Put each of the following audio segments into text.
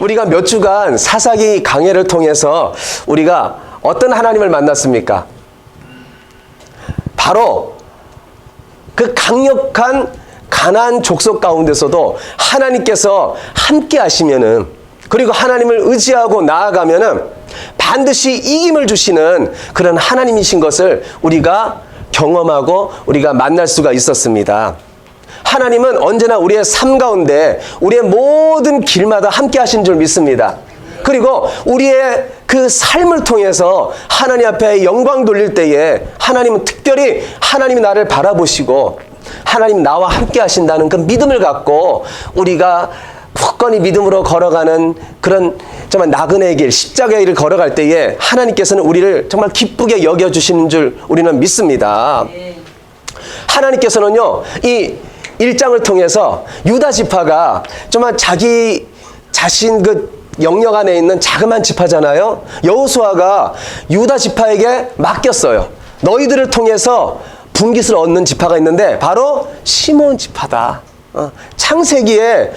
우리가 몇 주간 사사기 강해를 통해서 우리가 어떤 하나님을 만났습니까? 바로 그 강력한 가나안 족속 가운데서도 하나님께서 함께 하시면은, 그리고 하나님을 의지하고 나아가면은 반드시 이김을 주시는 그런 하나님이신 것을 우리가 경험하고 우리가 만날 수가 있었습니다. 하나님은 언제나 우리의 삶 가운데 우리의 모든 길마다 함께 하신 줄 믿습니다. 그리고 우리의 그 삶을 통해서 하나님 앞에 영광 돌릴 때에 하나님은 특별히 하나님이 나를 바라보시고 하나님 나와 함께 하신다는 그 믿음을 갖고 우리가 굳건히 믿음으로 걸어가는 그런 정말 나그네의 길, 십자가의 길을 걸어갈 때에 하나님께서는 우리를 정말 기쁘게 여겨주시는 줄 우리는 믿습니다. 하나님께서는요, 이 1장을 통해서 유다 지파가 정말 자기 자신 그 영역 안에 있는 자그마한 지파잖아요. 여호수아가 유다 지파에게 맡겼어요. 너희들을 통해서 분깃을 얻는 지파가 있는데 바로 시몬 지파다. 창세기에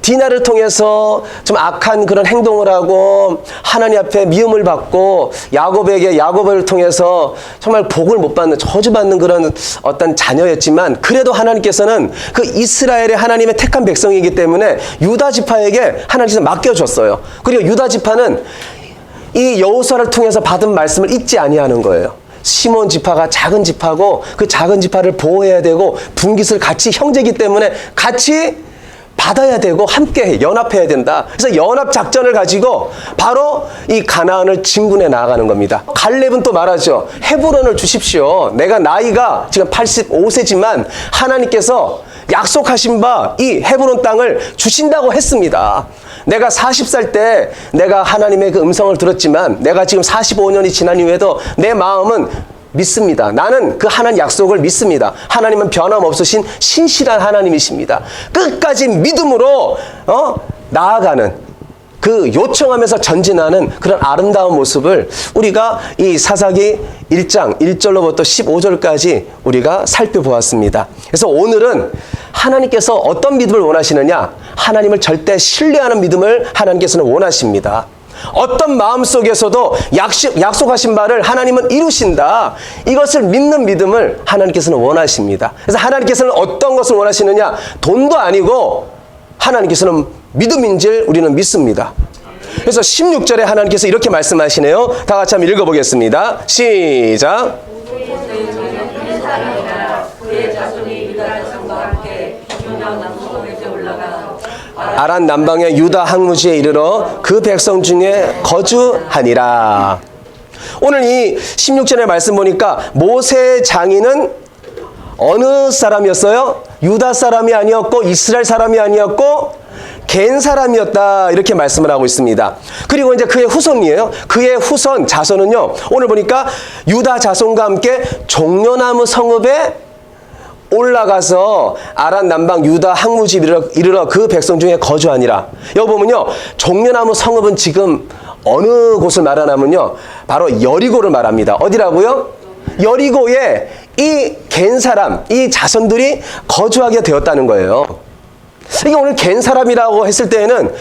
디나를 통해서 좀 악한 그런 행동을 하고 하나님 앞에 미움을 받고 야곱을 통해서 정말 복을 못 받는, 저주받는 그런 어떤 자녀였지만, 그래도 하나님께서는 그 이스라엘의 하나님의 택한 백성이기 때문에 유다 지파에게 하나님께서 맡겨줬어요. 그리고 유다 지파는 이 여호수아를 통해서 받은 말씀을 잊지 아니하는 거예요. 시몬 지파가 작은 지파고 그 작은 지파를 보호해야 되고 분깃을 같이 형제이기 때문에 같이 받아야 되고 함께 연합해야 된다. 그래서 연합 작전을 가지고 바로 이 가나안을 진군해 나아가는 겁니다. 갈렙은 또 말하죠. 헤브론을 주십시오. 내가 나이가 지금 85세지만 하나님께서 약속하신 바 이 헤브론 땅을 주신다고 했습니다. 내가 40살 때 내가 하나님의 그 음성을 들었지만 내가 지금 45년이 지난 이후에도 내 마음은 믿습니다. 나는 그 하나님 약속을 믿습니다. 하나님은 변함없으신 신실한 하나님이십니다. 끝까지 믿음으로 나아가는, 그 요청하면서 전진하는 그런 아름다운 모습을 우리가 이 사사기 1장 1절로부터 15절까지 우리가 살펴보았습니다. 그래서 오늘은 하나님께서 어떤 믿음을 원하시느냐? 하나님을 절대 신뢰하는 믿음을 하나님께서는 원하십니다. 어떤 마음속에서도 약속하신 바를 하나님은 이루신다. 이것을 믿는 믿음을 하나님께서는 원하십니다. 그래서 하나님께서는 어떤 것을 원하시느냐? 돈도 아니고 하나님께서는 믿음인 줄 우리는 믿습니다. 그래서 16절에 하나님께서 이렇게 말씀하시네요. 다 같이 한번 읽어보겠습니다. 시작. 아란 남방의 유다 항무지에 이르러 그 백성 중에 거주하니라. 오늘 이 16절의 말씀 보니까 모세의 장인은 어느 사람이었어요? 유다 사람이 아니었고 이스라엘 사람이 아니었고 겐 사람이었다, 이렇게 말씀을 하고 있습니다. 그리고 이제 그의 후손이에요. 그의 후손 자손은요, 오늘 보니까 유다 자손과 함께 종려나무 성읍에 올라가서 아란 남방 유다 항무지 이르러 그 백성 중에 거주하니라. 여기 보면요, 종려나무 성읍은 지금 어느 곳을 말하냐면요, 바로 여리고를 말합니다. 어디라고요? 여리고에 이 겐 사람, 이 자손들이 거주하게 되었다는 거예요. 이게 오늘 겐 사람이라고 했을 때에는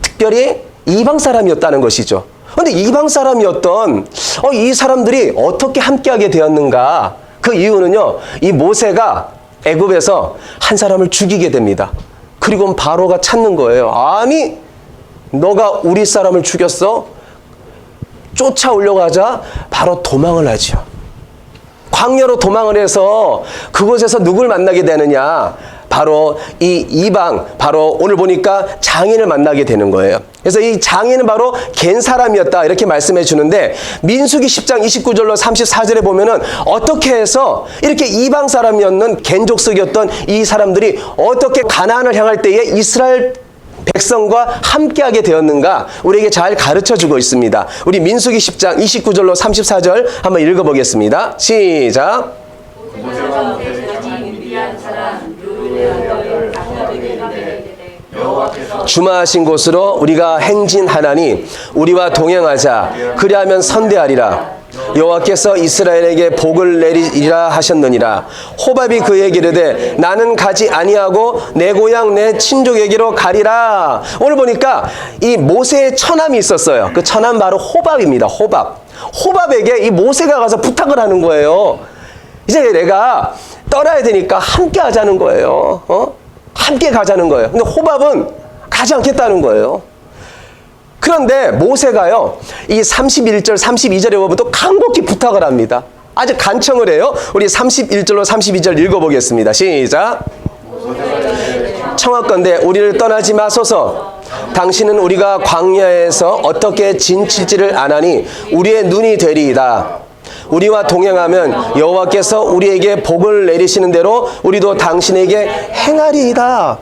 특별히 이방 사람이었다는 것이죠. 그런데 이방 사람이었던 이 사람들이 어떻게 함께하게 되었는가? 그 이유는요, 이 모세가 애굽에서 한 사람을 죽이게 됩니다. 그리고 바로가 찾는 거예요. 아니, 너가 우리 사람을 죽였어? 쫓아오려고 하자 바로 도망을 하죠. 광야로 도망을 해서 그곳에서 누굴 만나게 되느냐? 바로 이 이방, 바로 오늘 보니까 장인을 만나게 되는 거예요. 그래서 이 장인은 바로 겐 사람이었다, 이렇게 말씀해 주는데, 민수기 10장 29절로 34절에 보면은 어떻게 해서 이렇게 이방 사람이었는 겐 족속이었던 이 사람들이 어떻게 가나안을 향할 때에 이스라엘 백성과 함께하게 되었는가 우리에게 잘 가르쳐주고 있습니다. 우리 민수기 10장 29절로 34절 한번 읽어보겠습니다. 시작. 주마하신 곳으로 우리가 행진하나니 우리와 동행하자. 그리하면 선대하리라. 여호와께서 이스라엘에게 복을 내리리라 하셨느니라. 호밥이 그에게 이르되 나는 가지 아니하고 내 고향 내 친족에게로 가리라. 오늘 보니까 이 모세의 처남이 있었어요. 그 처남 바로 호밥입니다. 호밥에게 이 모세가 가서 부탁을 하는 거예요. 이제 내가 떠나야 되니까 함께 하자는 거예요. 함께 가자는 거예요. 근데 호밥은 가지 않겠다는 거예요. 그런데 모세가요, 이 31절, 32절에 보면 또 간곡히 부탁을 합니다. 아주 간청을 해요. 우리 31절로 32절 읽어보겠습니다. 시작. 청하건대 우리를 떠나지 마소서. 당신은 우리가 광야에서 어떻게 진칠지를 아나니 우리의 눈이 되리이다. 우리와 동행하면 여호와께서 우리에게 복을 내리시는 대로 우리도 당신에게 행하리이다.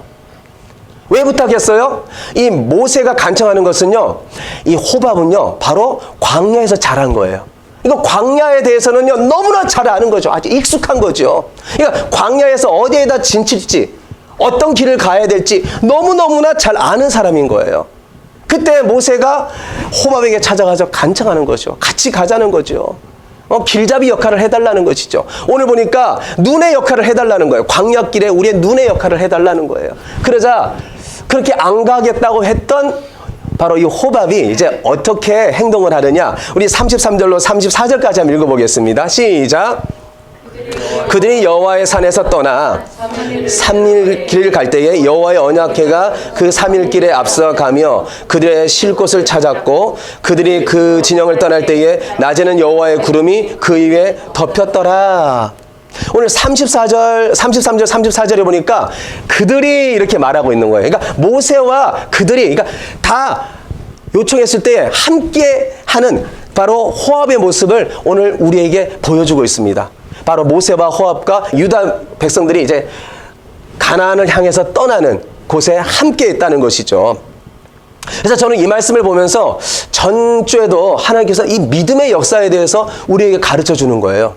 왜 부탁했어요? 이 모세가 간청하는 것은요, 이 호밥은요, 바로 광야에서 자란 거예요. 이거 광야에 대해서는요, 너무나 잘 아는 거죠. 아주 익숙한 거죠. 그러니까 광야에서 어디에다 진칠지, 어떤 길을 가야 될지 너무너무나 잘 아는 사람인 거예요. 그때 모세가 호밥에게 찾아가서 간청하는 거죠. 같이 가자는 거죠. 길잡이 역할을 해달라는 것이죠. 오늘 보니까 눈의 역할을 해달라는 거예요. 광야길에 우리의 눈의 역할을 해달라는 거예요. 그러자 그렇게 안 가겠다고 했던 바로 이 호밥이 이제 어떻게 행동을 하느냐. 우리 33절로 34절까지 한번 읽어보겠습니다. 시작. 그들이 여호와의 산에서 떠나 3일 길을 갈 때에 여호와의 언약궤가 그 3일 길에 앞서가며 그들의 쉴 곳을 찾았고 그들이 그 진영을 떠날 때에 낮에는 여호와의 구름이 그 위에 덮였더라. 오늘 33절, 34절에 보니까 그들이 이렇게 말하고 있는 거예요. 그러니까 모세와 그들이, 그러니까 다 요청했을 때 함께 하는 바로 호합의 모습을 오늘 우리에게 보여주고 있습니다. 바로 모세와 호합과 유다 백성들이 이제 가나안을 향해서 떠나는 곳에 함께 있다는 것이죠. 그래서 저는 이 말씀을 보면서 전주에도 하나님께서 이 믿음의 역사에 대해서 우리에게 가르쳐 주는 거예요.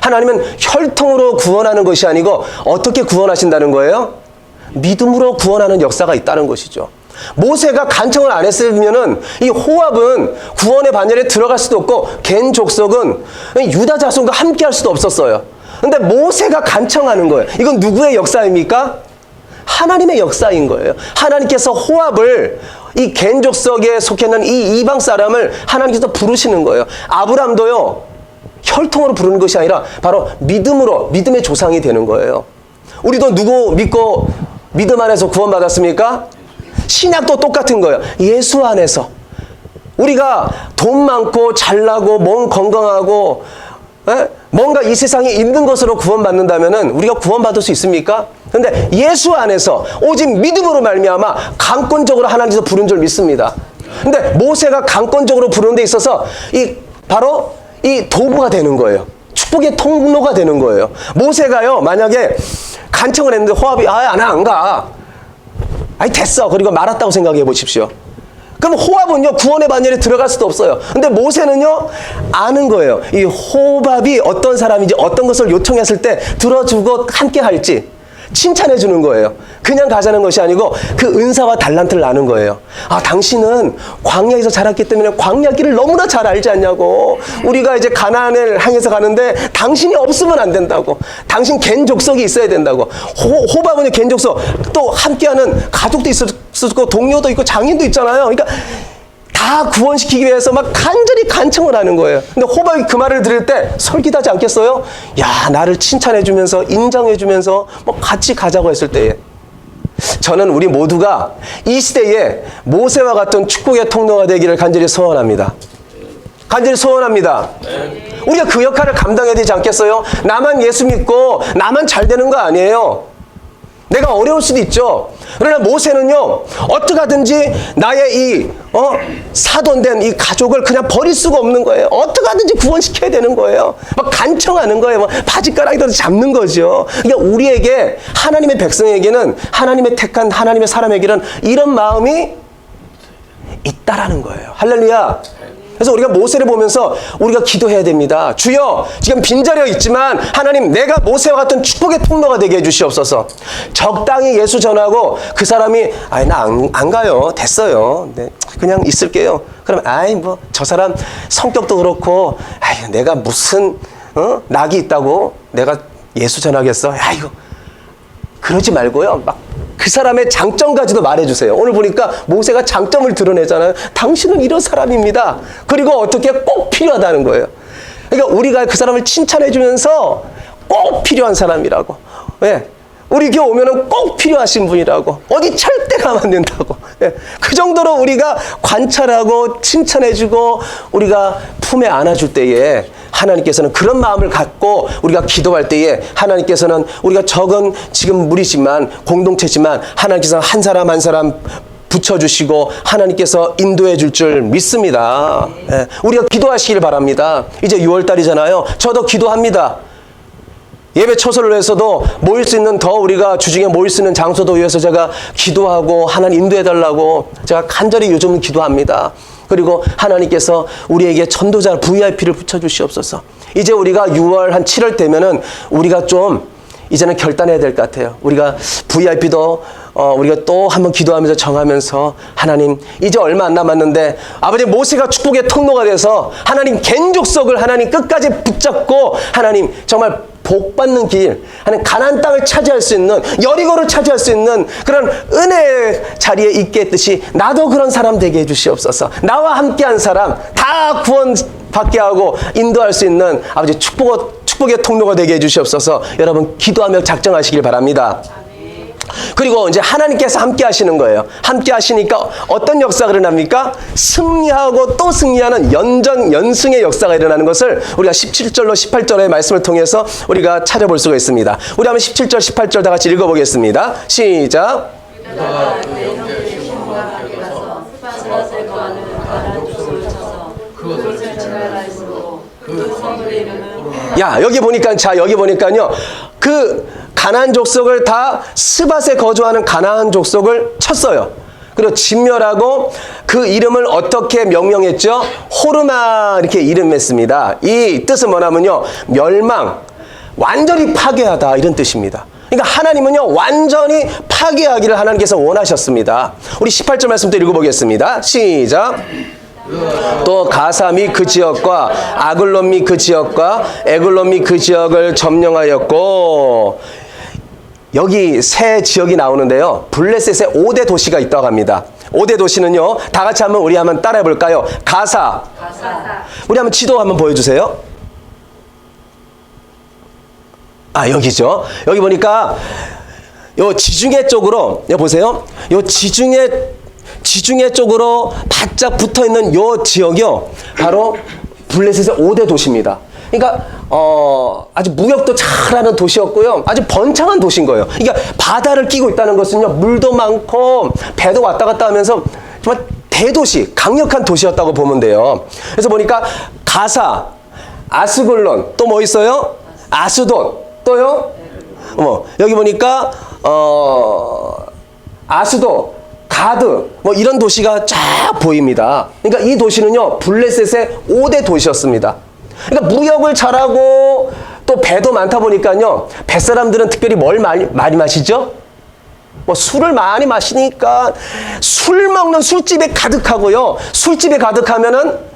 하나님은 혈통으로 구원하는 것이 아니고 어떻게 구원하신다는 거예요? 믿음으로 구원하는 역사가 있다는 것이죠. 모세가 간청을 안 했으면은 이 호압은 구원의 반열에 들어갈 수도 없고 겐 족속은 유다 자손과 함께 할 수도 없었어요. 근데 모세가 간청하는 거예요. 이건 누구의 역사입니까? 하나님의 역사인 거예요. 하나님께서 호압을 이 겐 족속에 속했는 이 이방 사람을 하나님께서 부르시는 거예요. 아브람도요, 혈통으로 부르는 것이 아니라 바로 믿음으로, 믿음의 조상이 되는 거예요. 우리도 누구 믿고 믿음 안에서 구원받았습니까? 신약도 똑같은 거예요. 예수 안에서. 우리가 돈 많고 잘나고 몸 건강하고 뭔가 이 세상에 있는 것으로 구원받는다면 우리가 구원받을 수 있습니까? 그런데 예수 안에서 오직 믿음으로 말미암아 강권적으로 하나님께서 부른 줄 믿습니다. 근데 모세가 강권적으로 부르는 데 있어서 바로 이 도구가 되는 거예요. 축복의 통로가 되는 거예요. 모세가요, 만약에 간청을 했는데 호압이 나 안 가. 아니 됐어. 그리고 말았다고 생각해 보십시오. 그럼 호압은요, 구원의 반열에 들어갈 수도 없어요. 근데 모세는요, 아는 거예요. 이 호압이 어떤 사람인지, 어떤 것을 요청했을 때 들어주고 함께 할지 칭찬해 주는 거예요. 그냥 가자는 것이 아니고 그 은사와 달란트를 아는 거예요. 당신은 광야에서 자랐기 때문에 광야길을 너무나 잘 알지 않냐고. 우리가 이제 가나안을 향해서 가는데 당신이 없으면 안 된다고. 당신 겐 족속이 있어야 된다고. 호밥은 겐 족속, 또 함께하는 가족도 있었고 동료도 있고 장인도 있잖아요. 그러니까 다 구원시키기 위해서 막 간절히 간청을 하는 거예요. 근데 호밥이 그 말을 들을 때 솔깃하지 않겠어요? 야, 나를 칭찬해주면서 인정해주면서 뭐 같이 가자고 했을 때에, 저는 우리 모두가 이 시대에 모세와 같은 축복의 통로가 되기를 간절히 소원합니다. 간절히 소원합니다. 우리가 그 역할을 감당해야 되지 않겠어요? 나만 예수 믿고 나만 잘 되는 거 아니에요. 내가 어려울 수도 있죠. 그러나 모세는요, 어떻게 하든지 나의 이 사돈된 이 가족을 그냥 버릴 수가 없는 거예요. 어떻게 하든지 구원시켜야 되는 거예요. 막 간청하는 거예요. 막 바지가락이라도 잡는 거죠. 그러니까 우리에게, 하나님의 백성에게는, 하나님의 택한 하나님의 사람에게는 이런 마음이 있다라는 거예요. 할렐루야. 그래서 우리가 모세를 보면서 우리가 기도해야 됩니다. 주여, 지금 빈자리가 있지만 하나님, 내가 모세와 같은 축복의 통로가 되게 해주시옵소서. 적당히 예수 전하고 그 사람이 나 안 가요. 됐어요. 네, 그냥 있을게요. 그럼 뭐 저 사람 성격도 그렇고 내가 무슨 낙이 있다고 내가 예수 전하겠어. 이거 그러지 말고요. 막 그 사람의 장점까지도 말해주세요. 오늘 보니까 모세가 장점을 드러내잖아요. 당신은 이런 사람입니다. 그리고 어떻게 꼭 필요하다는 거예요. 그러니까 우리가 그 사람을 칭찬해주면서 꼭 필요한 사람이라고. 예. 우리 교회 오면은 꼭 필요하신 분이라고. 어디 절대 가면 안 된다고. 예. 그 정도로 우리가 관찰하고 칭찬해주고 우리가 품에 안아줄 때에 하나님께서는 그런 마음을 갖고 우리가 기도할 때에 하나님께서는 우리가 적은 지금 무리지만 공동체지만 하나님께서 한 사람 한 사람 붙여주시고 하나님께서 인도해 줄 줄 믿습니다. 예. 우리가 기도하시길 바랍니다. 이제 6월달이잖아요. 저도 기도합니다. 예배 처소를 위해서도 모일 수 있는 더 우리가 주중에 모일 수 있는 장소도 위해서 제가 기도하고 하나님 인도해달라고 제가 간절히 요즘은 기도합니다. 그리고 하나님께서 우리에게 전도자 VIP를 붙여주시옵소서. 이제 우리가 6월 한 7월 되면은 우리가 좀 이제는 결단해야 될 것 같아요. 우리가 VIP도 우리가 또 한번 기도하면서 정하면서 하나님 이제 얼마 안 남았는데 아버지 모세가 축복의 통로가 돼서 하나님 갱족속을 하나님 끝까지 붙잡고 하나님 정말 복 받는 길, 하나님 가나안 땅을 차지할 수 있는 여리고를 차지할 수 있는 그런 은혜의 자리에 있게 했듯이 나도 그런 사람 되게 해주시옵소서. 나와 함께한 사람 다 구원 받게 하고 인도할 수 있는 아버지 축복의 통로가 되게 해주시옵소서. 여러분 기도하며 작정하시길 바랍니다. 그리고 이제 하나님께서 함께 하시는 거예요. 함께 하시니까 어떤 역사가 일어납니까? 승리하고 또 승리하는 연승의 역사가 일어나는 것을 우리가 17절로 18절의 말씀을 통해서 우리가 찾아볼 수가 있습니다. 우리 한번 17절 18절 다 같이 읽어보겠습니다. 시작. 여기 보니까요. 그 가나안 족속을 다 스밧에 거주하는 가나안 족속을 쳤어요. 그리고 진멸하고 그 이름을 어떻게 명명했죠? 호르마 이렇게 이름했습니다. 이 뜻은 뭐냐면요. 멸망, 완전히 파괴하다 이런 뜻입니다. 그러니까 하나님은요. 완전히 파괴하기를 하나님께서 원하셨습니다. 우리 18절 말씀 또 읽어보겠습니다. 시작. 또 가사 및 그 지역과 아글론 및 그 지역과 에글론 및 그 지역을 점령하였고 여기 세 지역이 나오는데요. 블레셋에 5대 도시가 있다고 합니다. 5대 도시는요. 다 같이 한번 우리 한번 따라해 볼까요? 가사. 우리 한번 지도 한번 보여주세요. 여기죠. 여기 보니까 요 지중해 쪽으로 보세요. 요 지중해 쪽으로 바짝 붙어있는 요 지역이요. 바로 블레셋의 5대 도시입니다. 그러니까 아주 무역도 잘하는 도시였고요. 아주 번창한 도시인 거예요. 그러니까 바다를 끼고 있다는 것은요. 물도 많고 배도 왔다 갔다 하면서 정말 대도시, 강력한 도시였다고 보면 돼요. 그래서 보니까 가사, 아스글론, 또 뭐 있어요? 아스돈, 또요? 여기 보니까 아스도, 가드, 뭐 이런 도시가 쫙 보입니다. 그러니까 이 도시는요, 블레셋의 5대 도시였습니다. 그러니까 무역을 잘하고 또 배도 많다 보니까요, 뱃사람들은 특별히 뭘 많이 마시죠? 뭐 술을 많이 마시니까 술 먹는 술집에 가득하고요. 술집에 가득하면은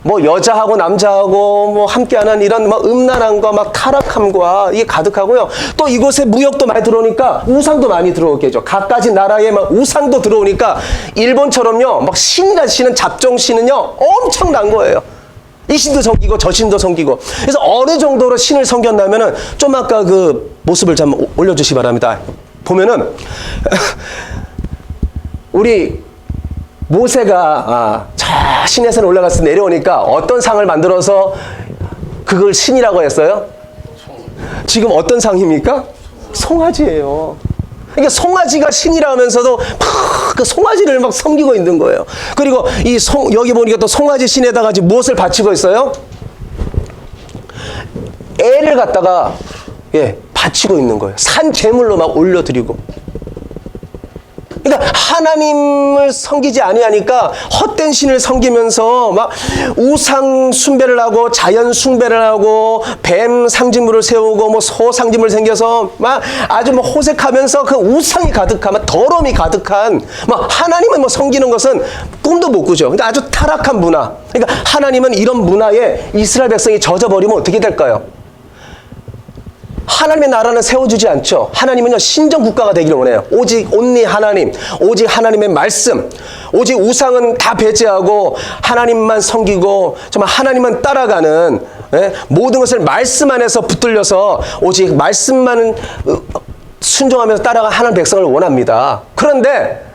뭐 여자하고 남자하고 뭐 함께하는 이런 막 음란함과 막 타락함과 이게 가득하고요. 또 이곳에 무역도 많이 들어오니까 우상도 많이 들어오겠죠. 각가지 나라에 막 우상도 들어오니까 일본처럼요, 막 신이라시는 잡종신은요 엄청난 거예요. 이 신도 섬기고 저 신도 섬기고. 그래서 어느 정도로 신을 섬겼냐면은 좀 아까 그 모습을 좀 올려주시기 바랍니다. 보면은 우리 모세가 저 시내산에 올라가서 내려오니까 어떤 상을 만들어서 그걸 신이라고 했어요? 지금 어떤 상입니까? 송아지예요. 그러니까 송아지가 신이라 하면서도 그 송아지를 막 섬기고 있는 거예요. 그리고 여기 보니까 또 송아지 신에다가 지금 무엇을 바치고 있어요? 애를 갖다가 바치고 있는 거예요. 산 제물로 막 올려드리고. 그러니까 하나님을 섬기지 아니하니까 헛된 신을 섬기면서 막 우상 숭배를 하고 자연 숭배를 하고 뱀 상징물을 세우고 뭐 소 상징물 생겨서 막 아주 뭐 호색하면서 그 우상이 가득한 막 더러움이 가득한 막 하나님을 뭐 섬기는 것은 꿈도 못 꾸죠. 근데 아주 타락한 문화. 그러니까 하나님은 이런 문화에 이스라엘 백성이 젖어버리면 어떻게 될까요? 하나님의 나라는 세워주지 않죠. 하나님은요, 신정 국가가 되기를 원해요. 오직 온리 하나님, 오직 하나님의 말씀, 오직 우상은 다 배제하고 하나님만 섬기고 정말 하나님만 따라가는, 모든 것을 말씀 안에서 붙들려서 오직 말씀만 순종하면서 따라가는 하나님 백성을 원합니다. 그런데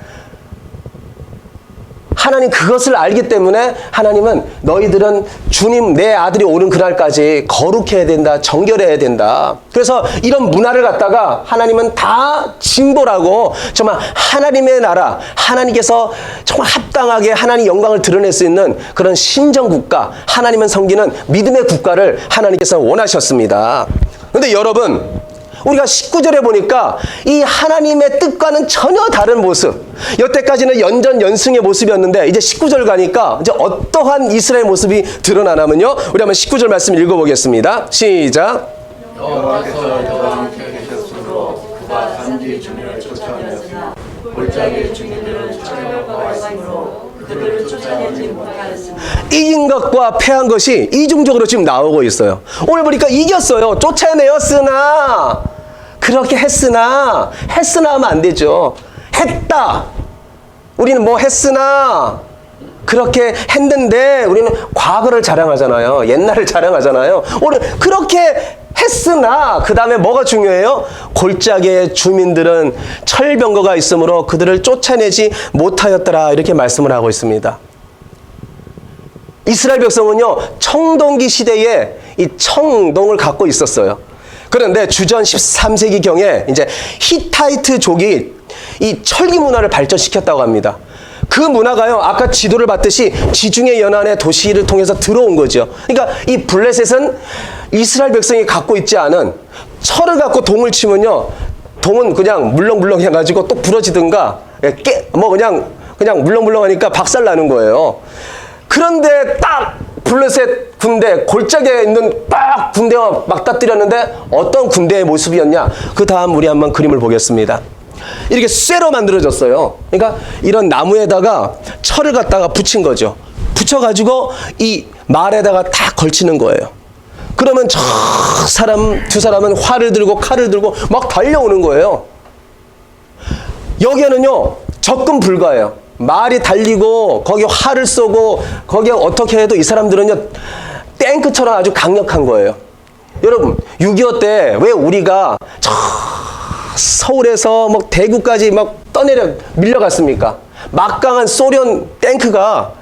하나님 그것을 알기 때문에 하나님은 너희들은 주님 내 아들이 오는 그날까지 거룩해야 된다, 정결해야 된다. 그래서 이런 문화를 갖다가 하나님은 다 징벌하고 정말 하나님의 나라, 하나님께서 정말 합당하게 하나님 영광을 드러낼 수 있는 그런 신정국가, 하나님은 섬기는 믿음의 국가를 하나님께서 원하셨습니다. 그런데 여러분, 우리가 19절에 보니까 이 하나님의 뜻과는 전혀 다른 모습, 여태까지는 연전연승의 모습이었는데 이제 19절 가니까 이제 어떠한 이스라엘 모습이 드러나냐면요, 우리 한번 19절 말씀 읽어보겠습니다. 시작. 여호와께서 저와 함께 계셨으므로 그가 단지 주님을 쫓아내었으나 골짜기의 주민들은 철벽과 있으므로 그들을 쫓아내지 못하였습니다. 이긴 것과 패한 것이 이중적으로 지금 나오고 있어요. 오늘 보니까 이겼어요. 쫓아내었으나, 그렇게 했으나 하면 안 되죠. 했다. 우리는 뭐 했으나 그렇게 했는데 우리는 과거를 자랑하잖아요. 옛날을 자랑하잖아요. 오늘 그렇게 했으나 그 다음에 뭐가 중요해요? 골짜기의 주민들은 철병거가 있으므로 그들을 쫓아내지 못하였더라, 이렇게 말씀을 하고 있습니다. 이스라엘 백성은요, 청동기 시대에 이 청동을 갖고 있었어요. 그런데 주전 13세기경에 이제 히타이트족이 이 철기 문화를 발전시켰다고 합니다. 그 문화가요, 아까 지도를 봤듯이 지중해 연안의 도시를 통해서 들어온 거죠. 그러니까 이 블레셋은 이스라엘 백성이 갖고 있지 않은 철을 갖고 동을 치면요, 동은 그냥 물렁물렁 해가지고 또 부러지든가, 그냥 물렁물렁하니까 박살 나는 거예요. 그런데 딱 블레셋 군대, 골짜기에 있는 딱 군대와 맞닥뜨렸는데 어떤 군대의 모습이었냐? 그 다음 우리 한번 그림을 보겠습니다. 이렇게 쇠로 만들어졌어요. 그러니까 이런 나무에다가 철을 갖다가 붙인 거죠. 붙여가지고 이 말에다가 다 걸치는 거예요. 그러면 두 사람은 활을 들고 칼을 들고 막 달려오는 거예요. 여기에는요, 접근 불가해요. 말이 달리고 거기 활을 쏘고 거기에 어떻게 해도 이 사람들은요, 탱크처럼 아주 강력한 거예요. 여러분, 6.25 때 왜 우리가 서울에서 막 대구까지 막 밀려갔습니까? 막강한 소련 탱크가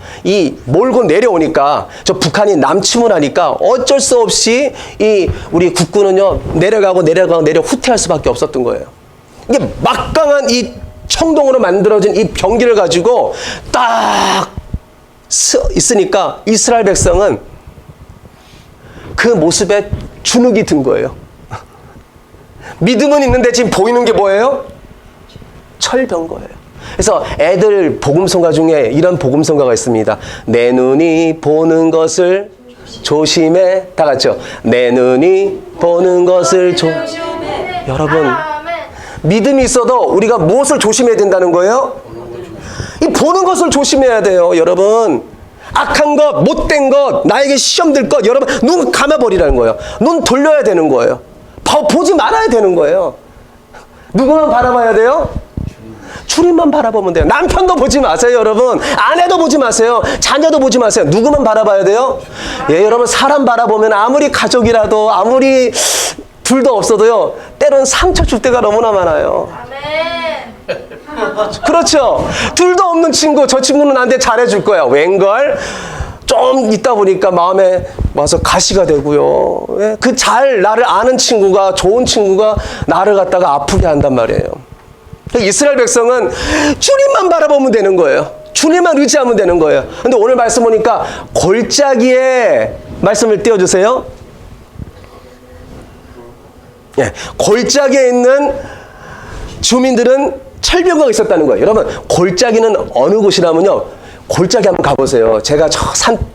몰고 내려오니까 저 북한이 남침을 하니까 어쩔 수 없이 우리 국군은요, 내려 후퇴할 수밖에 없었던 거예요. 이게 막강한 이 청동으로 만들어진 이 병기를 가지고 딱 있으니까 이스라엘 백성은 그 모습에 주눅이 든 거예요. 믿음은 있는데 지금 보이는 게 뭐예요? 철병거예요. 그래서 애들 복음성가 중에 이런 복음성가가 있습니다. 내 눈이 보는 것을 조심해. 다 같이요. 내 눈이 보는 것을 조심해. 여러분, 믿음이 있어도 우리가 무엇을 조심해야 된다는 거예요? 이 보는 것을 조심해야 돼요, 여러분. 악한 것, 못된 것, 나에게 시험 들 것, 여러분 눈 감아버리라는 거예요. 눈 돌려야 되는 거예요. 보지 말아야 되는 거예요. 누구만 바라봐야 돼요? 주님만 바라보면 돼요. 남편도 보지 마세요, 여러분. 아내도 보지 마세요. 자녀도 보지 마세요. 누구만 바라봐야 돼요? 예, 여러분, 사람 바라보면 아무리 가족이라도 아무리 둘도 없어도요, 때로는 상처 줄 때가 너무나 많아요. 아멘. 그렇죠. 둘도 없는 친구, 저 친구는 나한테 잘해줄 거야. 웬걸? 좀 있다 보니까 마음에 와서 가시가 되고요. 예? 나를 아는 친구가, 좋은 친구가 나를 갖다가 아프게 한단 말이에요. 이스라엘 백성은 주님만 바라보면 되는 거예요. 주님만 의지하면 되는 거예요. 근데 오늘 말씀 보니까 골짜기에 말씀을 띄워주세요. 예, 골짜기에 있는 주민들은 철병거가 있었다는 거예요. 여러분, 골짜기는 어느 곳이라면요, 골짜기 한번 가보세요. 제가 저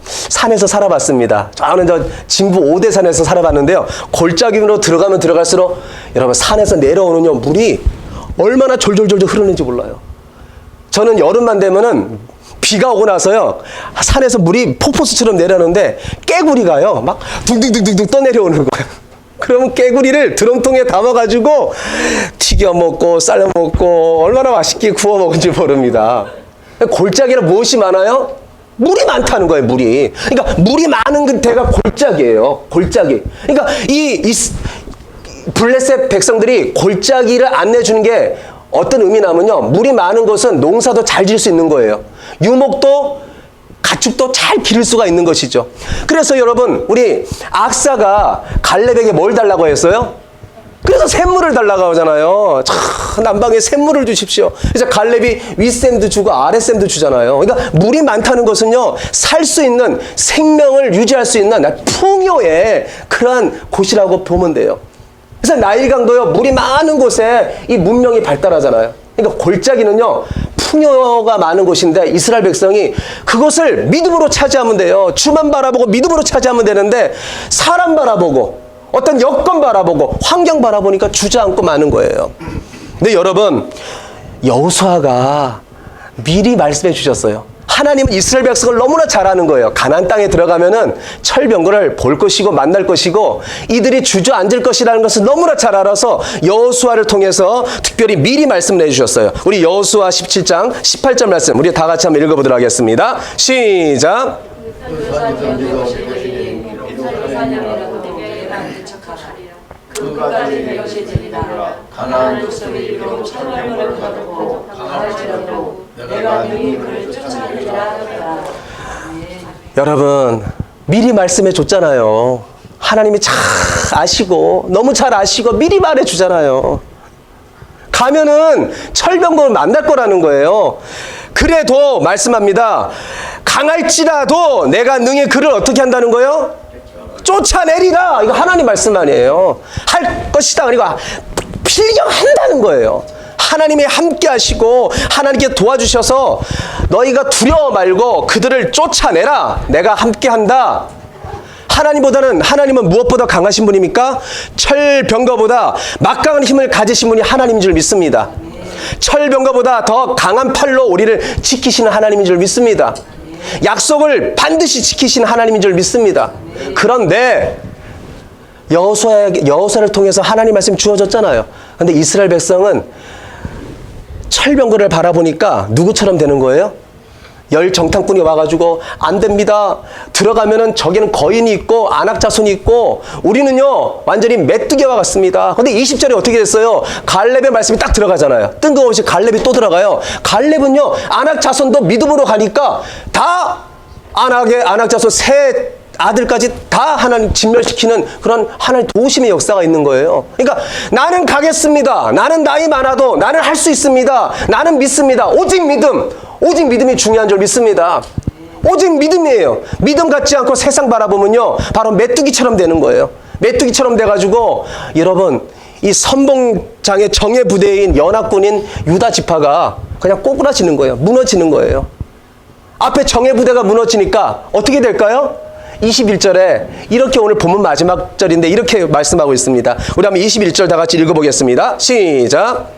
산에서 살아봤습니다. 저는 저 진부 5대 산에서 살아봤는데요. 골짜기로 들어가면 들어갈수록 여러분, 산에서 내려오는요, 물이 얼마나 졸졸졸졸 흐르는지 몰라요. 저는 여름만 되면은 비가 오고 나서요, 산에서 물이 폭포수처럼 내려오는데 깨구리가요, 막 둥둥둥둥 떠내려오는 거예요. 그러면 깨구리를 드럼통에 담아가지고 튀겨 먹고 쌀려 먹고 얼마나 맛있게 구워 먹은지 모릅니다. 골짜기는 무엇이 많아요? 물이 많다는 거예요, 물이. 그러니까 물이 많은 데가 골짜기예요, 골짜기. 그러니까 이 블레셋 백성들이 골짜기를 안내주는 게 어떤 의미냐면요, 물이 많은 곳은 농사도 잘 지을 수 있는 거예요. 유목도 가축도 잘 기를 수가 있는 것이죠. 그래서 여러분, 우리 악사가 갈렙에게 뭘 달라고 했어요? 그래서 샘물을 달라고 하잖아요. 참, 남방에 샘물을 주십시오. 그래서 갈렙이 윗샘도 주고 아랫샘도 주잖아요. 그러니까 물이 많다는 것은요, 살 수 있는, 생명을 유지할 수 있는 풍요의 그러한 곳이라고 보면 돼요. 그래서 나일강도요, 물이 많은 곳에 이 문명이 발달하잖아요. 그러니까 골짜기는요, 풍요가 많은 곳인데 이스라엘 백성이 그것을 믿음으로 차지하면 돼요. 주만 바라보고 믿음으로 차지하면 되는데, 사람 바라보고 어떤 여건 바라보고 환경 바라보니까 주저앉고 마는 거예요. 근데 여러분, 여호수아가 미리 말씀해 주셨어요. 하나님은 이스라엘 백성을 너무나 잘 아는 거예요. 가나안 땅에 들어가면은 철병거를 볼 것이고 만날 것이고 이들이 주저앉을 것이라는 것을 너무나 잘 알아서 여호수아를 통해서 특별히 미리 말씀을 해주셨어요. 우리 여호수아 17장 18절 말씀, 우리 다 같이 한번 읽어보도록 하겠습니다. 시작. 그까지 여시지리라. 가나안 족속이 비록 천벌을 받고 강할지라도 내가 능히 그를 쫓아내리라 하더라. 여러분, 미리 말씀해 줬잖아요. 하나님이 잘 아시고 너무 잘 아시고 미리 말해 주잖아요. 가면은 철병거를 만날 거라는 거예요. 그래도 말씀합니다. 강할지라도 내가 능히 그를 어떻게 한다는 거예요? 쫓아내리라. 이거 하나님 말씀 아니에요. 할 것이다. 그러니까 필경한다는 거예요. 하나님이 함께 하시고 하나님께 도와주셔서 너희가 두려워 말고 그들을 쫓아내라. 내가 함께 한다. 하나님은 무엇보다 강하신 분입니까? 철병거보다 막강한 힘을 가지신 분이 하나님인 줄 믿습니다. 철병거보다 더 강한 팔로 우리를 지키시는 하나님인 줄 믿습니다. 약속을 반드시 지키신 하나님인 줄 믿습니다. 그런데 여호수아를 통해서 하나님 말씀이 주어졌잖아요. 근데 이스라엘 백성은 철병거를 바라보니까 누구처럼 되는 거예요? 열 정탐꾼이 와가지고 안 됩니다. 들어가면은 저기는 거인이 있고 안악자손이 있고 우리는요 완전히 메뚜기와 같습니다. 근데 20절에 어떻게 됐어요? 갈렙의 말씀이 딱 들어가잖아요. 뜬금없이 갈렙이 또 들어가요. 갈렙은요 안악자손도 믿음으로 가니까 다 안악자손 세 아들까지 다 하나님 진멸시키는 그런 하나님 도우심의 역사가 있는 거예요. 그러니까 나는 가겠습니다. 나는 나이 많아도 나는 할 수 있습니다. 나는 믿습니다. 오직 믿음이 중요한 줄 믿습니다. 오직 믿음이에요. 믿음 갖지 않고 세상 바라보면요 바로 메뚜기처럼 되는 거예요. 메뚜기처럼 돼가지고 여러분 이 선봉장의 정예 부대인 연합군인 유다 지파가 그냥 꼬꾸라지는 거예요. 무너지는 거예요. 앞에 정예 부대가 무너지니까 어떻게 될까요? 21절에 이렇게 오늘 본문 마지막 절인데 이렇게 말씀하고 있습니다. 우리 한번 21절 다 같이 읽어보겠습니다. 시작.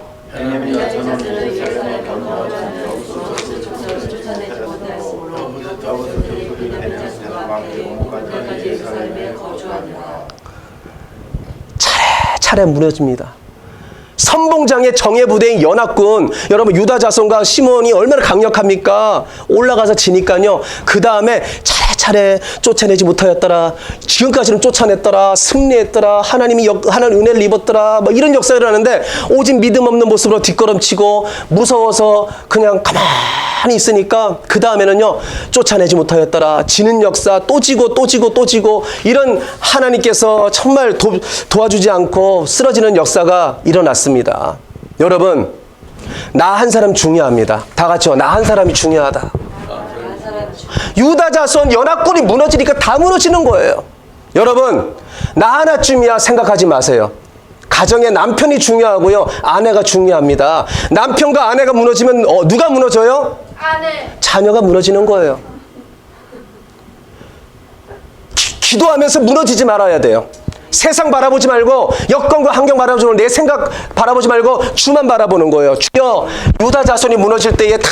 차례차례 무너집니다. 선봉장의 정예부대인 연합군, 여러분 유다 자손과 시몬이 얼마나 강력합니까? 올라가서 지니까요 그 다음에 차례차례 쫓아내지 못하였더라. 지금까지는 쫓아냈더라. 승리했더라. 하나님 은혜를 입었더라. 뭐 이런 역사를 하는데 오직 믿음 없는 모습으로 뒷걸음치고 무서워서 그냥 가만히 있으니까 그 다음에는요 쫓아내지 못하였더라. 지는 역사 또 지고 이런 하나님께서 정말 도와주지 않고 쓰러지는 역사가 일어났습니다. 여러분 나 한 사람 중요합니다. 다 같이요. 나 한 사람이 중요하다. 유다 자손 연합군이 무너지니까 다 무너지는 거예요. 여러분 나 하나쯤이야 생각하지 마세요. 가정에 남편이 중요하고요. 아내가 중요합니다. 남편과 아내가 무너지면 누가 무너져요? 아내. 자녀가 무너지는 거예요. 기도하면서 무너지지 말아야 돼요. 세상 바라보지 말고 여건과 환경 바라보지 말고 내 생각 바라보지 말고 주만 바라보는 거예요. 주여, 유다 자손이 무너질 때에 다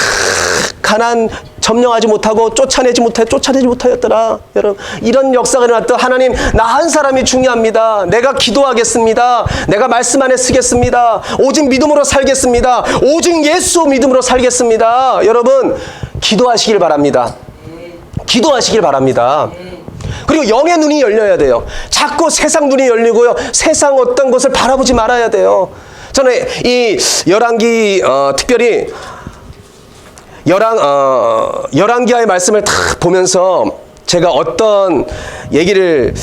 가나안 점령하지 못하고 쫓아내지 못하였더라. 여러분, 이런 역사가 일어났다. 하나님, 나 한 사람이 중요합니다. 내가 기도하겠습니다. 내가 말씀 안에 쓰겠습니다. 오직 믿음으로 살겠습니다. 오직 예수 믿음으로 살겠습니다. 여러분, 기도하시길 바랍니다. 기도하시길 바랍니다. 그리고 영의 눈이 열려야 돼요. 자꾸 세상 눈이 열리고요. 세상 어떤 것을 바라보지 말아야 돼요. 저는 이 열왕기 특별히 열왕기하의 말씀을 다 보면서 제가 어떤 얘기를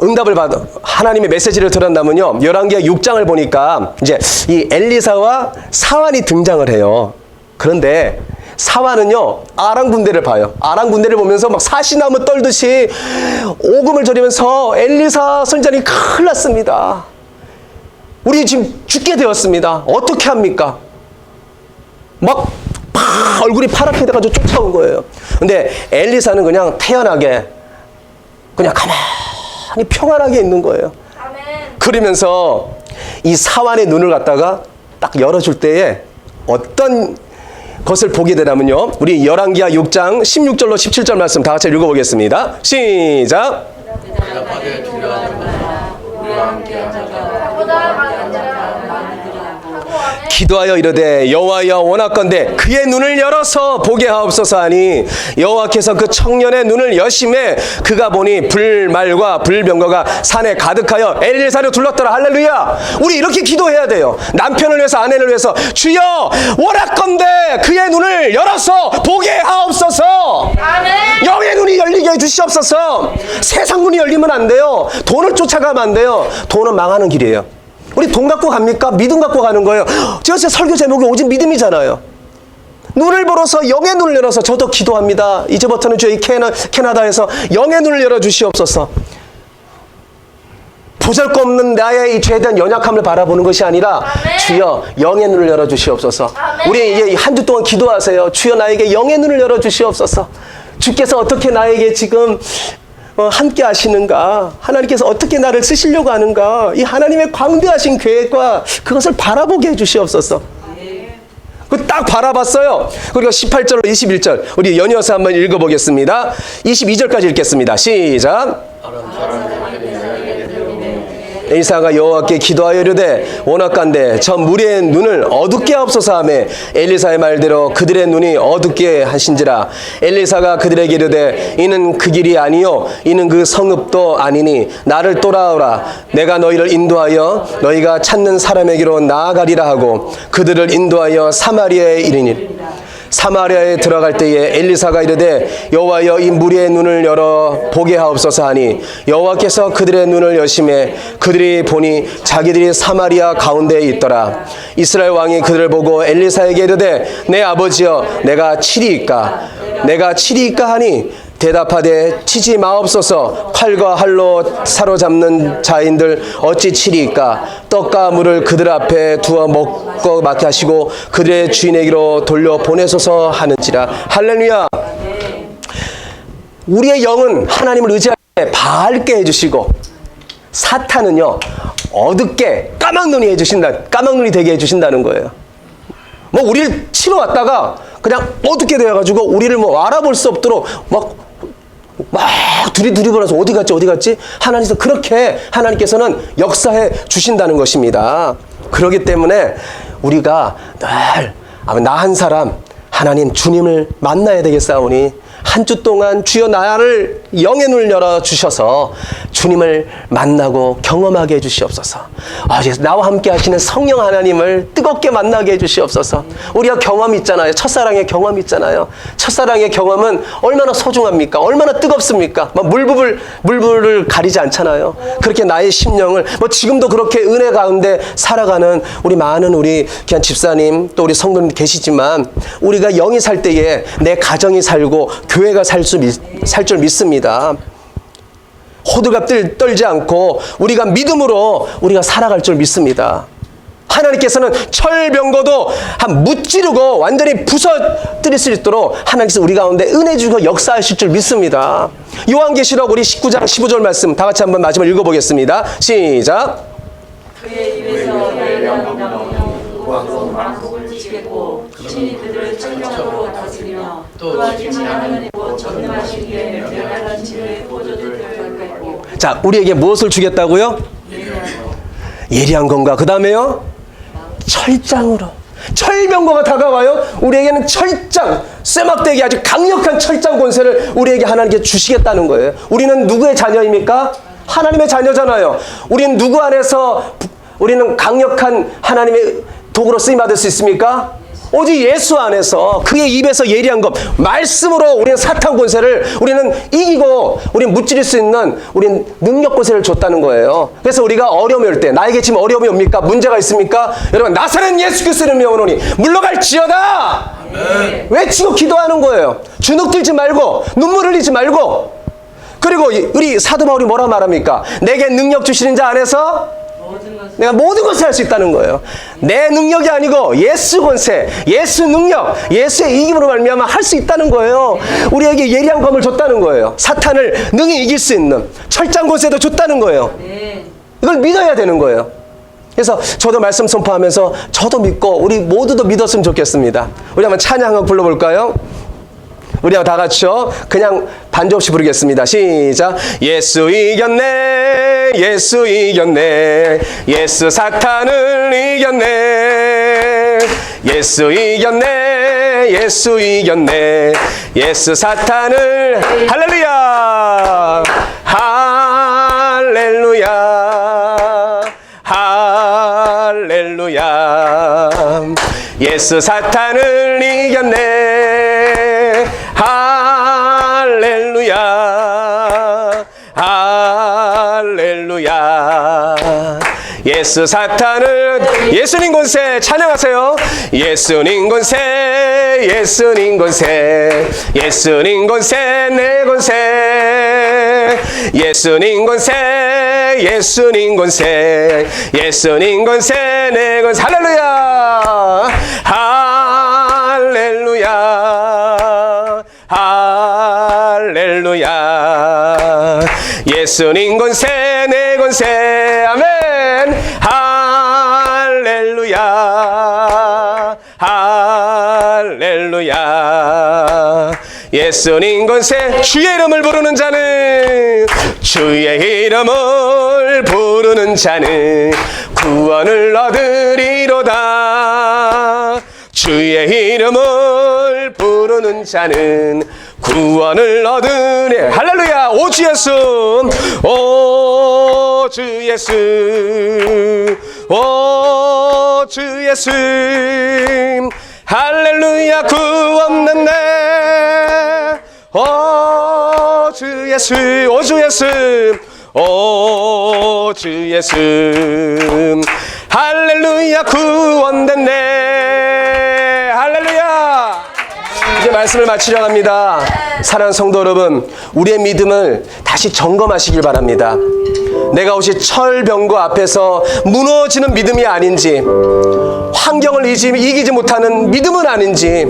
응답을 받아 하나님의 메시지를 들었다면요. 열왕기하 6장을 보니까 이제 이 엘리사와 사환이 등장을 해요. 그런데 사환은요, 아람 군대를 봐요. 아람 군대를 보면서 막 사시나무 떨듯이 오금을 저리면서 엘리사 선지자님 큰일 났습니다. 우리 지금 죽게 되었습니다. 어떻게 합니까? 막 얼굴이 파랗게 돼가지고 쫓아온 거예요. 근데 엘리사는 그냥 태연하게 그냥 가만히 평안하게 있는 거예요. 아멘. 그러면서 이 사환의 눈을 갖다가 딱 열어줄 때에 어떤 것을 보게 되냐면요. 우리 열왕기하 6장 16절로 17절 말씀 다 같이 읽어보겠습니다. 시작. 대답하되 두려워하지 우리와 함께한 자가 보다 많은 자가 기도하여 이르되 여호와여 원하건대 그의 눈을 열어서 보게 하옵소서 하니 여호와께서 그 청년의 눈을 여심해 그가 보니 불말과 불병거가 산에 가득하여 엘리사를 둘렀더라. 할렐루야. 우리 이렇게 기도해야 돼요. 남편을 위해서, 아내를 위해서 주여 원하건대 그의 눈을 열어서 보게 하옵소서. 아멘. 영의 눈이 열리게 해주시옵소서. 세상 눈이 열리면 안 돼요. 돈을 쫓아가면 안 돼요. 돈은 망하는 길이에요. 우리 돈 갖고 갑니까? 믿음 갖고 가는 거예요. 제가 제 설교 제목이 오직 믿음이잖아요. 눈을 벌어서 영의 눈을 열어서 저도 기도합니다. 이제부터는 저희 캐나다에서 영의 눈을 열어주시옵소서. 보잘것없는 나의 이 죄에 대한 연약함을 바라보는 것이 아니라 아멘. 주여 영의 눈을 열어주시옵소서. 아멘. 우리 이제 한 주 동안 기도하세요. 주여 나에게 영의 눈을 열어주시옵소서. 주께서 어떻게 나에게 지금 함께 하시는가, 하나님께서 어떻게 나를 쓰시려고 하는가, 이 하나님의 광대하신 계획과 그것을 바라보게 해주시옵소서. 그 딱 바라봤어요. 그리고 18절로 21절 우리 연이어서 한번 읽어보겠습니다. 22절까지 읽겠습니다. 시작. 엘리사가 여호와께 기도하여 이르되 원하건대 저 무리의 눈을 어둡게 하옵소서 하매 엘리사의 말대로 그들의 눈이 어둡게 하신지라. 엘리사가 그들에게 이르되 이는 그 길이 아니요 이는 그 성읍도 아니니 나를 따라오라. 내가 너희를 인도하여 너희가 찾는 사람에게로 나아가리라 하고 그들을 인도하여 사마리아에 이르니 사마리아에 들어갈 때에 엘리사가 이르되 여호와여 이 무리의 눈을 열어 보게 하옵소서 하니 여호와께서 그들의 눈을 여심해 그들이 보니 자기들이 사마리아 가운데에 있더라. 이스라엘 왕이 그들을 보고 엘리사에게 이르되 내 아버지여 내가 치리이까 하니 대답하되 치지 마옵소서. 칼과 활로 사로잡는 자인들 어찌 치리이까. 떡과 물을 그들 앞에 두어 먹고 마게 하시고 그들의 주인에게로 돌려 보내소서 하는지라. 할렐루야. 우리의 영은 하나님을 의지할 때 밝게 해주시고 사탄은요 어둡게 까막눈이 되게 해주신다는 거예요. 뭐 우리를 치러 왔다가 그냥 어둡게 되어가지고 우리를 뭐 알아볼 수 없도록 막 두리번해서 어디 갔지? 하나님께서는 역사해 주신다는 것입니다. 그렇기 때문에 우리가 늘 나 한 사람 하나님 주님을 만나야 되겠사오니 한 주 동안 주여 나를 영의 눈을 열어주셔서 주님을 만나고 경험하게 해주시옵소서. 나와 함께 하시는 성령 하나님을 뜨겁게 만나게 해주시옵소서. 우리가 경험이 있잖아요. 첫사랑의 경험이 있잖아요. 첫사랑의 경험은 얼마나 소중합니까? 얼마나 뜨겁습니까? 물불을 가리지 않잖아요. 그렇게 나의 심령을 지금도 그렇게 은혜 가운데 살아가는 우리 많은 우리 그냥 집사님 또 우리 성도님 계시지만 우리가 영이 살 때에 내 가정이 살고 교회가 살 줄 믿습니다. 호들갑 떨지 않고 우리가 믿음으로 우리가 살아갈 줄 믿습니다. 하나님께서는 철병거도 한 무찌르고 완전히 부서뜨릴 수 있도록 하나님께서 우리 가운데 은혜 주고 역사하실 줄 믿습니다. 요한계시록 우리 19장 15절 말씀 다 같이 한번 마지막 읽어보겠습니다. 시작. 그의 입에서 열량이 나오며 무엇으로 만국을 지겠고 친히 그들을 천정으로 다스리며 또한 하나님과 전능하신 이의 명랑한 지혜의 보조들을 갖고. 자, 우리에게 무엇을 주겠다고요? 예리한 건가? 그 다음에요? 철장으로. 철병거가 다가와요. 우리에게는 철장, 쇠막대기 아주 강력한 철장 권세를 우리에게 하나님께 주시겠다는 거예요. 우리는 누구의 자녀입니까? 하나님의 자녀잖아요. 우리는 누구 안에서 우리는 강력한 하나님의 도구로 쓰임받을 수 있습니까? 오직 예수 안에서 그의 입에서 예리한 것 말씀으로 우리는 사탄 권세를 우리는 이기고 우리는 무찌를 수 있는 우리는 능력 권세를 줬다는 거예요. 그래서 우리가 어려움이 올 때 나에게 지금 어려움이 옵니까? 문제가 있습니까? 여러분 나사렛 예수 그리스도를 명하노니 물러갈지어다 외치고 기도하는 거예요. 주눅 들지 말고 눈물 흘리지 말고. 그리고 우리 사도 바울이 뭐라 말합니까? 내게 능력 주시는 자 안에서 내가 모든 것을 할 수 있다는 거예요. 내 능력이 아니고 예수 권세, 예수 능력, 예수의 이김으로 말미암아 할 수 있다는 거예요. 우리에게 예리한 검을 줬다는 거예요. 사탄을 능히 이길 수 있는 철장 권세도 줬다는 거예요. 이걸 믿어야 되는 거예요. 그래서 저도 말씀 선포하면서 저도 믿고 우리 모두도 믿었으면 좋겠습니다. 우리 한번 찬양 한번 불러볼까요? 우리 다 같이요. 그냥 반주 없이 부르겠습니다. 시작. 예수 이겼네. 예수 이겼네. 예수 사탄을 이겼네. 예수 이겼네. 예수 이겼네. 예수 사탄을 할렐루야. 할렐루야. 할렐루야. 예수 사탄을 이겼네. 할렐루야. 할렐루야. 예수 사탄을 예수님 권세 찬양하세요. 예수님 권세 예수님 권세 예수님 권세 내 권세 예수님 권세 예수님 권세 예수님 권세 내 권세 할렐루야. 할렐루야. 할렐루야. 예수님 권세 내 권세 아멘. 할렐루야. 할렐루야. 예수님 권세 주의 이름을 부르는 자는 주의 이름을 부르는 자는 구원을 얻으리로다. 주의 이름을 부르는 자는 구원을 얻으리. 할렐루야. 오 주 예수 오 주 예수 오 주 예수 할렐루야. 구원 났네. 오 주 예수 오 주 예수 오 주 예수 할렐루야. 구원 됐네. 할렐루야. 이제 말씀을 마치려 합니다. 사랑하는 성도 여러분, 우리의 믿음을 다시 점검하시길 바랍니다. 내가 혹시 철병거 앞에서 무너지는 믿음이 아닌지, 환경을 이기지 못하는 믿음은 아닌지,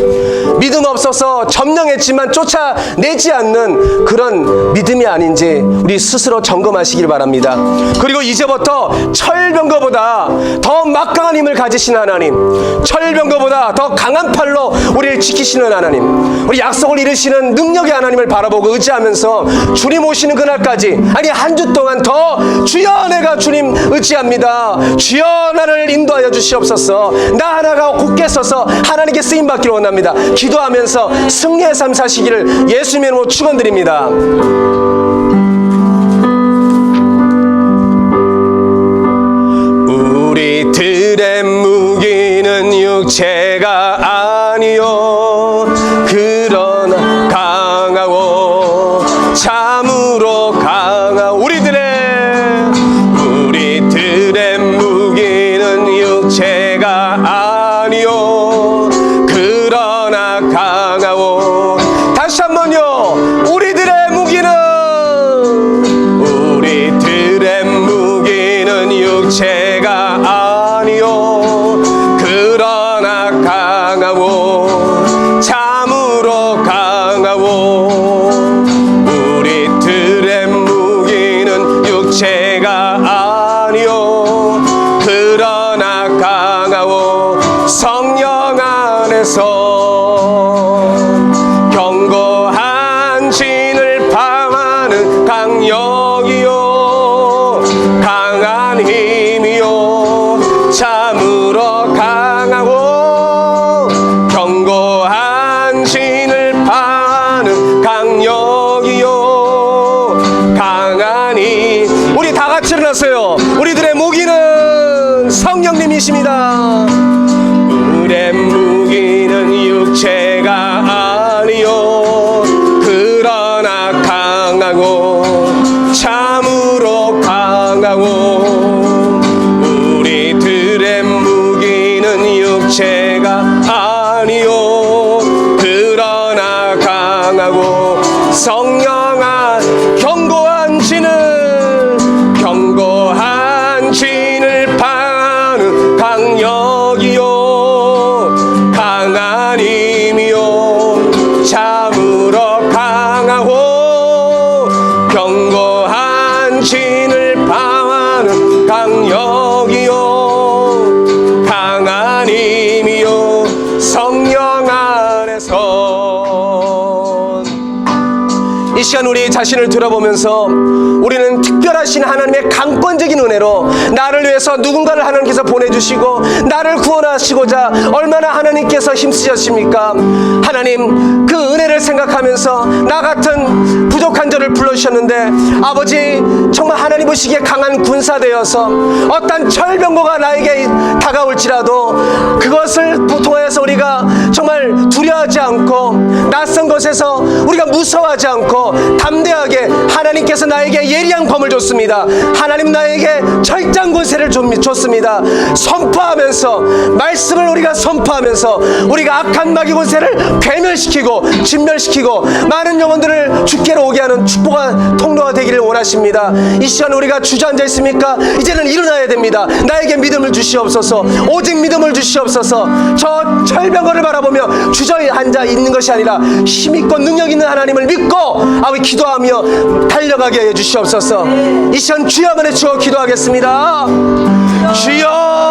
믿음 없어서 점령했지만 쫓아내지 않는 그런 믿음이 아닌지 우리 스스로 점검하시길 바랍니다. 그리고 이제부터 철병거보다 더 막강한 힘을 가지신 하나님, 철병거보다 더 강한 팔로 우리를 지키시는 하나님, 우리 약속을 이루시는 능력의 하나님을 바라보고 의지하면서 주님 오시는 그날까지, 아니 한 주 동안 더 주여 내가 주님 의지합니다. 주여 나를 인도하여 주시옵소서. 나 하나가 굳게 서서 하나님께 쓰임받기를 원합니다. 기도하면서 승리의 삶 사시기를 예수님의 이름으로 축원드립니다. 우리들의 무기는 육체가 아니요 그러나 강하고 참으로 강하고 우리들의 무기는 육체가 아니요 그러나 강하고 다시 한번요. 우리들의 무기는 강하오 참으로 강하오 우리들의 무기는 육체가 아니오 그러나 강하오 성령 안에서 견고한 진을 방하는 강력이요 강한 힘이요 참으로 강하고 견고한 진을 방하는 강력이요 강한 힘 우리 다 같이 일어났어요. 우리들의 무기는 성령님이십니다. 우리의 무기는 육체가 아니요 그러나 강하고 참으로 강하고 우리들의 무기는 육체가 아니요 그러나 강하고 성령아 견고한 진을 방하는 강력이요 강한 힘이요 참으로 강하고 견고한 진을 방하는 강력이요 강한 힘이요 성령 안에서 이 시간 우리 자신을 돌아보면서 우리는 특별하신 하나님의 강권적인 은혜로 나를 위해서 누군가를 하나님께서 보내주시고 나를 구원하시고자 얼마나 하나님께서 힘쓰셨습니까? 하나님 그 은혜를 생각하면서 나 같은 부족한 저를 불러주셨는데 아버지 정말 하나님 보시기에 강한 군사 되어서 어떤 철병거가 나에게 다가올지라도 그것을 통해서 우리가 정말 두려워하지 않고 낯선 곳에서 우리가 무서워하지 않고 담대하게 하나님께서 나에게 예리한 검을 줬습니다. 하나님 나에게 철장 권세를 줬습니다. 선포하면서 말씀을 우리가 선포하면서 우리가 악한 마귀 권세를 괴멸시키고 진멸시키고 많은 영혼들을 주께로 오게 하는 축복의 통로가 되기를 원하십니다. 이 시간 우리가 주저앉아 있습니까? 이제는 일어나야 됩니다. 나에게 믿음을 주시옵소서. 오직 믿음을 주시옵소서. 저 철병거를 바라보며 주저앉아 있는 것이 아니라 힘있고 능력 있는 하나님을 믿고 아버지 기도하며 달려가게 해 주시옵소서. 이 시간 주여 한번 외치고 기도하겠습니다. 주여